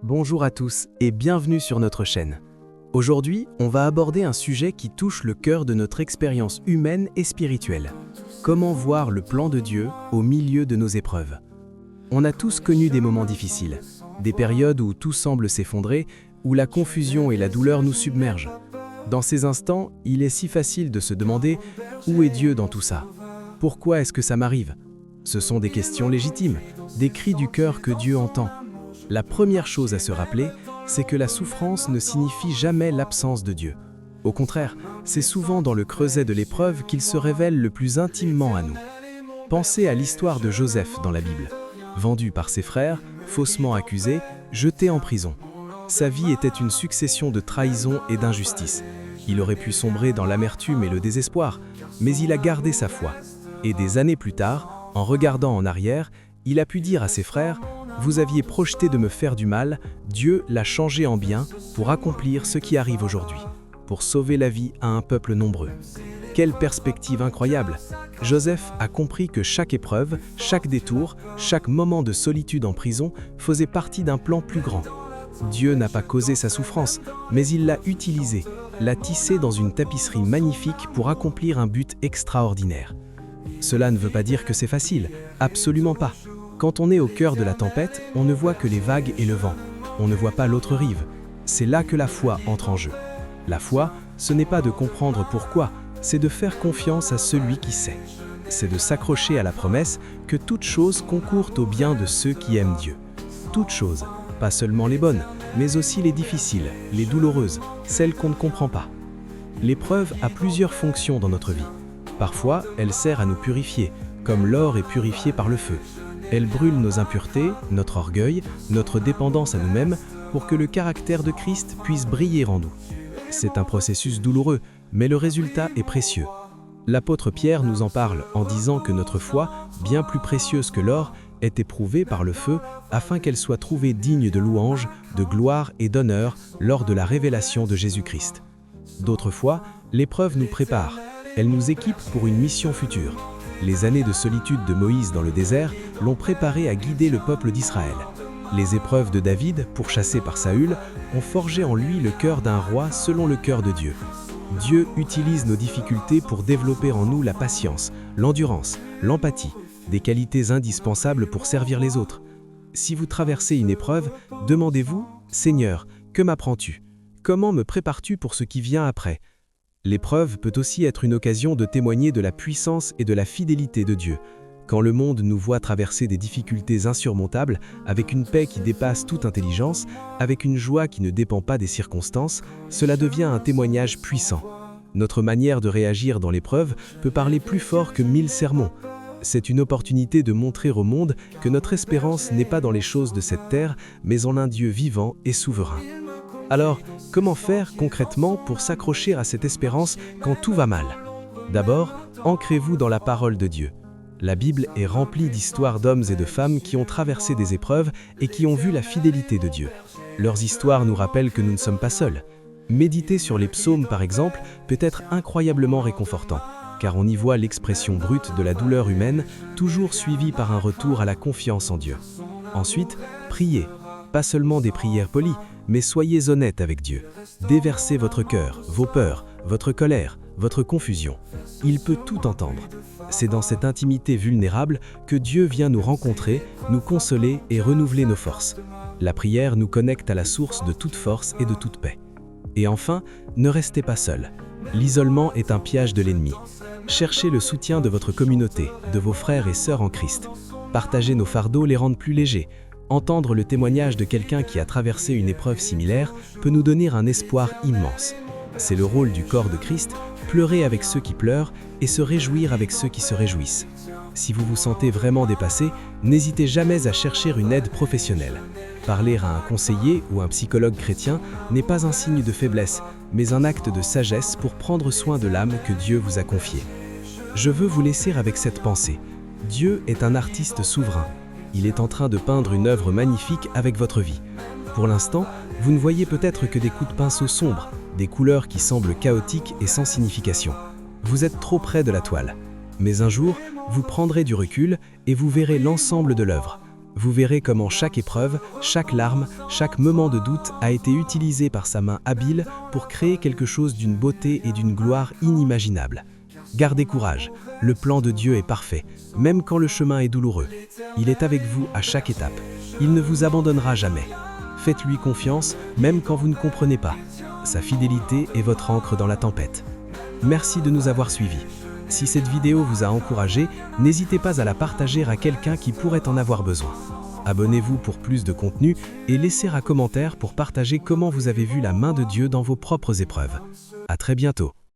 Bonjour à tous et bienvenue sur notre chaîne. Aujourd'hui, on va aborder un sujet qui touche le cœur de notre expérience humaine et spirituelle. Comment voir le plan de Dieu au milieu de nos épreuves? On a tous connu des moments difficiles, des périodes où tout semble s'effondrer, où la confusion et la douleur nous submergent. Dans ces instants, il est si facile de se demander « Où est Dieu dans tout ça? Pourquoi est-ce que ça m'arrive ?» Ce sont des questions légitimes, des cris du cœur que Dieu entend. La première chose à se rappeler, c'est que la souffrance ne signifie jamais l'absence de Dieu. Au contraire, c'est souvent dans le creuset de l'épreuve qu'il se révèle le plus intimement à nous. Pensez à l'histoire de Joseph dans la Bible. Vendu par ses frères, faussement accusé, jeté en prison. Sa vie était une succession de trahisons et d'injustices. Il aurait pu sombrer dans l'amertume et le désespoir, mais il a gardé sa foi. Et des années plus tard, en regardant en arrière, il a pu dire à ses frères: « Vous aviez projeté de me faire du mal, Dieu l'a changé en bien pour accomplir ce qui arrive aujourd'hui, pour sauver la vie à un peuple nombreux. » Quelle perspective incroyable! Joseph a compris que chaque épreuve, chaque détour, chaque moment de solitude en prison faisait partie d'un plan plus grand. Dieu n'a pas causé sa souffrance, mais il l'a utilisée, l'a tissée dans une tapisserie magnifique pour accomplir un but extraordinaire. Cela ne veut pas dire que c'est facile, absolument pas. Quand on est au cœur de la tempête, on ne voit que les vagues et le vent. On ne voit pas l'autre rive. C'est là que la foi entre en jeu. La foi, ce n'est pas de comprendre pourquoi, c'est de faire confiance à celui qui sait. C'est de s'accrocher à la promesse que toute chose concourt au bien de ceux qui aiment Dieu. Toutes choses, pas seulement les bonnes, mais aussi les difficiles, les douloureuses, celles qu'on ne comprend pas. L'épreuve a plusieurs fonctions dans notre vie. Parfois, elle sert à nous purifier, comme l'or est purifié par le feu. Elle brûle nos impuretés, notre orgueil, notre dépendance à nous-mêmes pour que le caractère de Christ puisse briller en nous. C'est un processus douloureux, mais le résultat est précieux. L'apôtre Pierre nous en parle en disant que notre foi, bien plus précieuse que l'or, est éprouvée par le feu afin qu'elle soit trouvée digne de louange, de gloire et d'honneur lors de la révélation de Jésus-Christ. D'autres fois, l'épreuve nous prépare, elle nous équipe pour une mission future. Les années de solitude de Moïse dans le désert l'ont préparé à guider le peuple d'Israël. Les épreuves de David, pourchassé par Saül, ont forgé en lui le cœur d'un roi selon le cœur de Dieu. Dieu utilise nos difficultés pour développer en nous la patience, l'endurance, l'empathie, des qualités indispensables pour servir les autres. Si vous traversez une épreuve, demandez-vous: « Seigneur, que m'apprends-tu? Comment me prépares-tu pour ce qui vient après ?» L'épreuve peut aussi être une occasion de témoigner de la puissance et de la fidélité de Dieu. Quand le monde nous voit traverser des difficultés insurmontables, avec une paix qui dépasse toute intelligence, avec une joie qui ne dépend pas des circonstances, cela devient un témoignage puissant. Notre manière de réagir dans l'épreuve peut parler plus fort que 1000 sermons. C'est une opportunité de montrer au monde que notre espérance n'est pas dans les choses de cette terre, mais en un Dieu vivant et souverain. Alors, comment faire concrètement pour s'accrocher à cette espérance quand tout va mal? D'abord, ancrez-vous dans la parole de Dieu. La Bible est remplie d'histoires d'hommes et de femmes qui ont traversé des épreuves et qui ont vu la fidélité de Dieu. Leurs histoires nous rappellent que nous ne sommes pas seuls. Méditer sur les psaumes, par exemple, peut être incroyablement réconfortant, car on y voit l'expression brute de la douleur humaine, toujours suivie par un retour à la confiance en Dieu. Ensuite, priez. Pas seulement des prières polies, mais soyez honnêtes avec Dieu. Déversez votre cœur, vos peurs, votre colère, votre confusion. Il peut tout entendre. C'est dans cette intimité vulnérable que Dieu vient nous rencontrer, nous consoler et renouveler nos forces. La prière nous connecte à la source de toute force et de toute paix. Et enfin, ne restez pas seul. L'isolement est un piège de l'ennemi. Cherchez le soutien de votre communauté, de vos frères et sœurs en Christ. Partager nos fardeaux les rend plus légers. Entendre le témoignage de quelqu'un qui a traversé une épreuve similaire peut nous donner un espoir immense. C'est le rôle du corps de Christ, pleurer avec ceux qui pleurent et se réjouir avec ceux qui se réjouissent. Si vous vous sentez vraiment dépassé, n'hésitez jamais à chercher une aide professionnelle. Parler à un conseiller ou un psychologue chrétien n'est pas un signe de faiblesse, mais un acte de sagesse pour prendre soin de l'âme que Dieu vous a confiée. Je veux vous laisser avec cette pensée. Dieu est un artiste souverain. Il est en train de peindre une œuvre magnifique avec votre vie. Pour l'instant, vous ne voyez peut-être que des coups de pinceau sombres, des couleurs qui semblent chaotiques et sans signification. Vous êtes trop près de la toile. Mais un jour, vous prendrez du recul et vous verrez l'ensemble de l'œuvre. Vous verrez comment chaque épreuve, chaque larme, chaque moment de doute a été utilisé par sa main habile pour créer quelque chose d'une beauté et d'une gloire inimaginables. Gardez courage, le plan de Dieu est parfait, même quand le chemin est douloureux. Il est avec vous à chaque étape. Il ne vous abandonnera jamais. Faites-lui confiance, même quand vous ne comprenez pas. Sa fidélité est votre ancre dans la tempête. Merci de nous avoir suivis. Si cette vidéo vous a encouragé, n'hésitez pas à la partager à quelqu'un qui pourrait en avoir besoin. Abonnez-vous pour plus de contenu et laissez un commentaire pour partager comment vous avez vu la main de Dieu dans vos propres épreuves. À très bientôt.